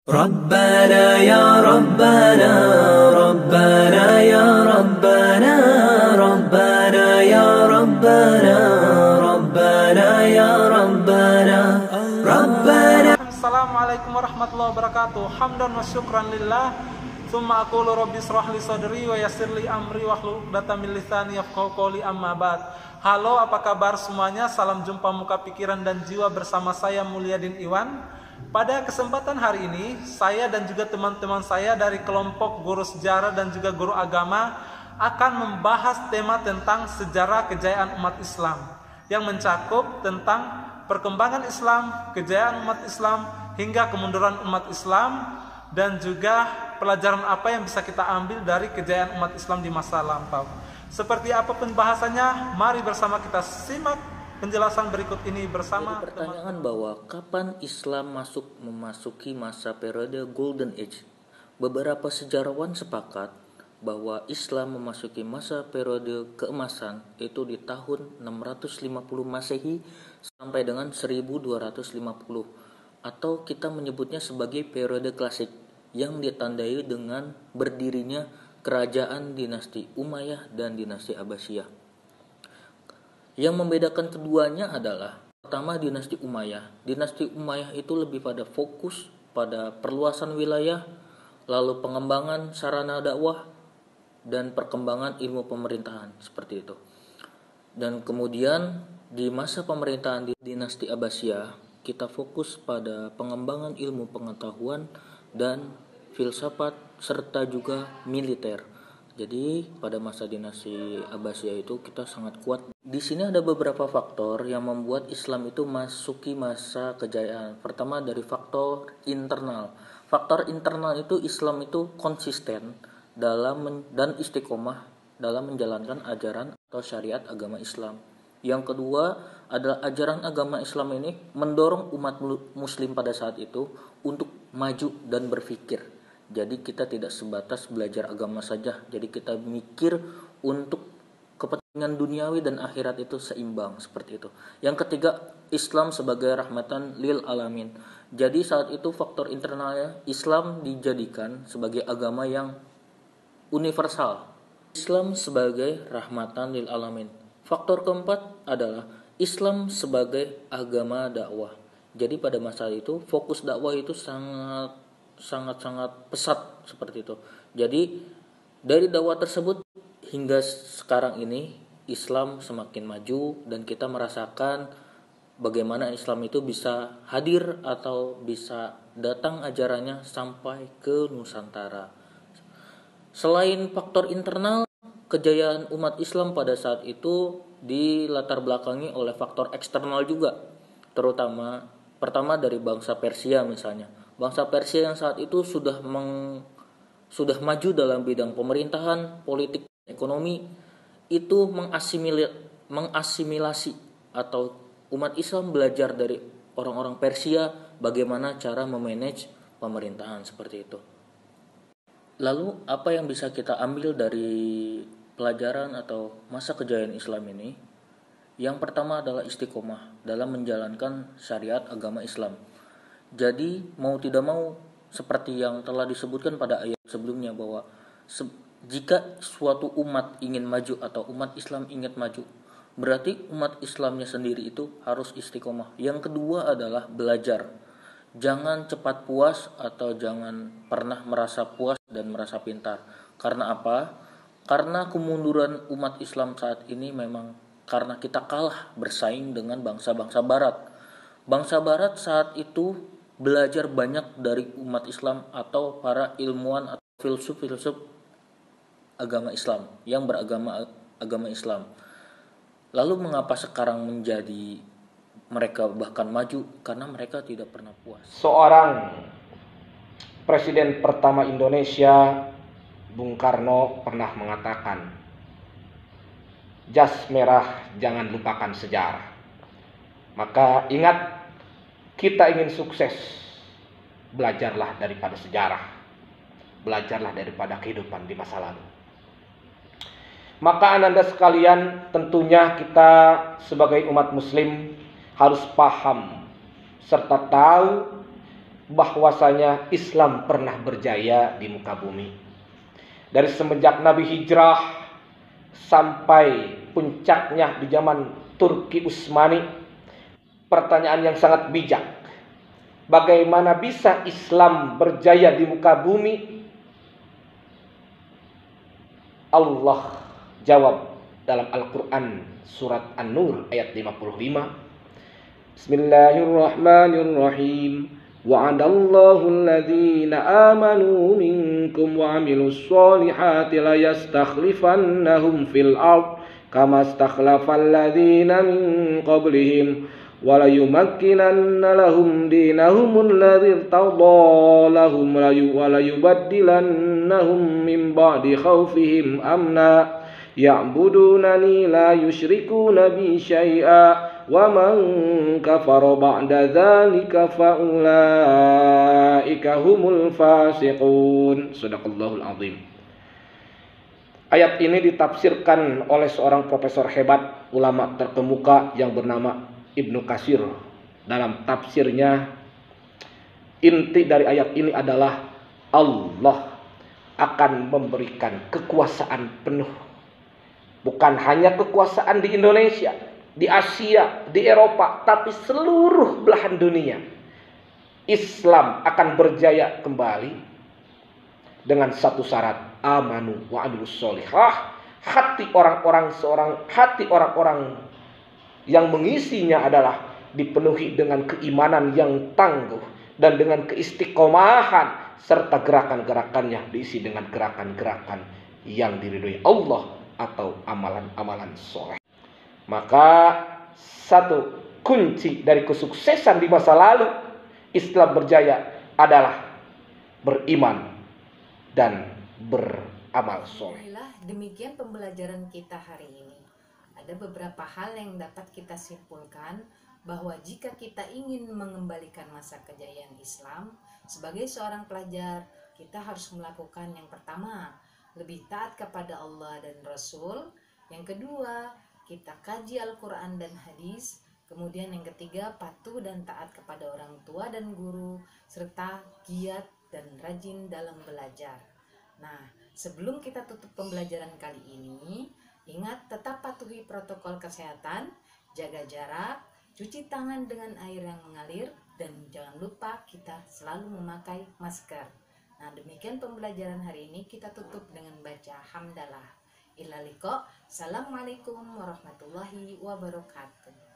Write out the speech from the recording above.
ربنا يا ربنا ربنا يا ربنا ربنا يا ربنا ربنا يا ربنا ربنا. Assalamualaikum warahmatullahi wabarakatuh. Hamdan wa syukran lillah. Tsumma aqulu rabbi shrah li sadri wa yassir li amri wahlul 'uqdatam min lisani yafqahu qawli, amma ba'd. Halo, apa kabar semuanya? Salam jumpa muka pikiran dan jiwa bersama saya Mulyadin Iwan. Pada kesempatan hari ini, saya dan juga teman-teman saya dari kelompok guru sejarah dan juga guru agama akan membahas tema tentang sejarah kejayaan umat Islam yang mencakup tentang perkembangan Islam, kejayaan umat Islam, hingga kemunduran umat Islam, dan juga pelajaran apa yang bisa kita ambil dari kejayaan umat Islam di masa lampau. Seperti apa pembahasannya? Mari bersama kita simak penjelasan berikut ini bersama. Jadi pertanyaan bahwa kapan Islam memasuki masa periode Golden Age? Beberapa sejarawan sepakat bahwa Islam memasuki masa periode keemasan itu di tahun 650 Masehi sampai dengan 1250, atau kita menyebutnya sebagai periode klasik yang ditandai dengan berdirinya kerajaan dinasti Umayyah dan dinasti Abbasiyah. Yang membedakan keduanya adalah pertama, dinasti Umayyah. Dinasti Umayyah itu lebih pada fokus pada perluasan wilayah, lalu pengembangan sarana dakwah dan perkembangan ilmu pemerintahan, seperti itu. Dan kemudian di masa pemerintahan di dinasti Abbasiyah, kita fokus pada pengembangan ilmu pengetahuan dan filsafat serta juga militer. Jadi pada masa dinasti Abbasiyah itu kita sangat kuat. Di sini ada beberapa faktor yang membuat Islam itu masuki masa kejayaan. Pertama, dari faktor internal. Faktor internal itu Islam itu konsisten dan istiqomah dalam menjalankan ajaran atau syariat agama Islam. Yang kedua adalah ajaran agama Islam ini mendorong umat muslim pada saat itu untuk maju dan berpikir. Jadi kita tidak sebatas belajar agama saja. Jadi kita mikir untuk kepentingan duniawi dan akhirat itu seimbang, seperti itu. Yang ketiga, Islam sebagai rahmatan lil alamin. Jadi saat itu faktor internalnya Islam dijadikan sebagai agama yang universal. Islam sebagai rahmatan lil alamin. Faktor keempat adalah Islam sebagai agama dakwah. Jadi pada masa itu fokus dakwah itu sangat pesat, seperti itu. Jadi dari dakwah tersebut hingga sekarang ini Islam semakin maju dan kita merasakan bagaimana Islam itu bisa hadir atau bisa datang ajarannya sampai ke Nusantara. Selain faktor internal, kejayaan umat Islam pada saat itu dilatar belakangi oleh faktor eksternal juga, terutama pertama dari bangsa Persia misalnya. Bangsa Persia yang saat itu sudah maju dalam bidang pemerintahan, politik, ekonomi, itu mengasimilasi atau umat Islam belajar dari orang-orang Persia bagaimana cara memanage pemerintahan, seperti itu. Lalu apa yang bisa kita ambil dari pelajaran atau masa kejayaan Islam ini? Yang pertama adalah istiqomah dalam menjalankan syariat agama Islam. Jadi mau tidak mau, seperti yang telah disebutkan pada ayat sebelumnya, bahwa jika suatu umat ingin maju atau umat Islam ingin maju, berarti umat Islamnya sendiri itu harus istiqomah. Yang kedua adalah belajar. Jangan cepat puas atau jangan pernah merasa puas dan merasa pintar. Karena apa? Karena kemunduran umat Islam saat ini memang karena kita kalah bersaing dengan bangsa-bangsa barat. Bangsa barat saat itu belajar banyak dari umat Islam atau para ilmuwan atau filsuf agama Islam yang agama Islam. Lalu mengapa sekarang menjadi mereka bahkan maju? Karena mereka tidak pernah puas. Seorang presiden pertama Indonesia, Bung Karno, pernah mengatakan, jas merah jangan lupakan sejarah. Maka ingat, kita ingin sukses, belajarlah daripada sejarah, belajarlah daripada kehidupan di masa lalu. Maka ananda sekalian, tentunya kita sebagai umat muslim harus paham serta tahu bahwasanya Islam pernah berjaya di muka bumi. Dari semenjak Nabi hijrah sampai puncaknya di zaman Turki Utsmani, pertanyaan yang sangat bijak. Bagaimana bisa Islam berjaya di muka bumi? Allah jawab dalam Al-Quran surat An-Nur ayat 55. Bismillahirrahmanirrahim. Wa'adallahu alladhina amanu minkum wa amilus solihati la yastakhlifannahum fil ard kama stakhlafal ladhina min qablihim wa la yumakkinanna lahum dinahum alladhi irtadha lahum wa la yubaddilannahum min ba'di khawfihim amna ya'budunani la yusyrikuna bi syai'a wa man kafara ba'da dzalika fa ulaika humul fasiqun. Shadaqallahul azim. Ayat ini ditafsirkan oleh seorang profesor hebat, ulama terkemuka yang bernama Ibnu Katsir. Dalam tafsirnya, inti dari ayat ini adalah Allah akan memberikan kekuasaan penuh. Bukan hanya kekuasaan di Indonesia, di Asia, di Eropa, tapi seluruh belahan dunia. Islam akan berjaya kembali dengan satu syarat, amanu wa amilus sholihah. Hati orang-orang yang mengisinya adalah dipenuhi dengan keimanan yang tangguh dan dengan keistiqomahan, serta gerakan-gerakannya diisi dengan gerakan-gerakan yang diridhoi Allah atau amalan-amalan soleh. Maka satu kunci dari kesuksesan di masa lalu Islam berjaya adalah beriman dan beramal soleh. Demikian pembelajaran kita hari ini. Ada beberapa hal yang dapat kita simpulkan bahwa jika kita ingin mengembalikan masa kejayaan Islam, sebagai seorang pelajar, kita harus melakukan yang pertama, lebih taat kepada Allah dan Rasul. Yang kedua, kita kaji Al-Quran dan hadis. Kemudian yang ketiga, patuh dan taat kepada orang tua dan guru, serta giat dan rajin dalam belajar. Nah, sebelum kita tutup pembelajaran kali ini, ingat tetap patuhi protokol kesehatan, jaga jarak, cuci tangan dengan air yang mengalir, dan jangan lupa kita selalu memakai masker. Nah, demikian pembelajaran hari ini, kita tutup dengan baca hamdalah. Ila liqa. Assalamualaikum warahmatullahi wabarakatuh.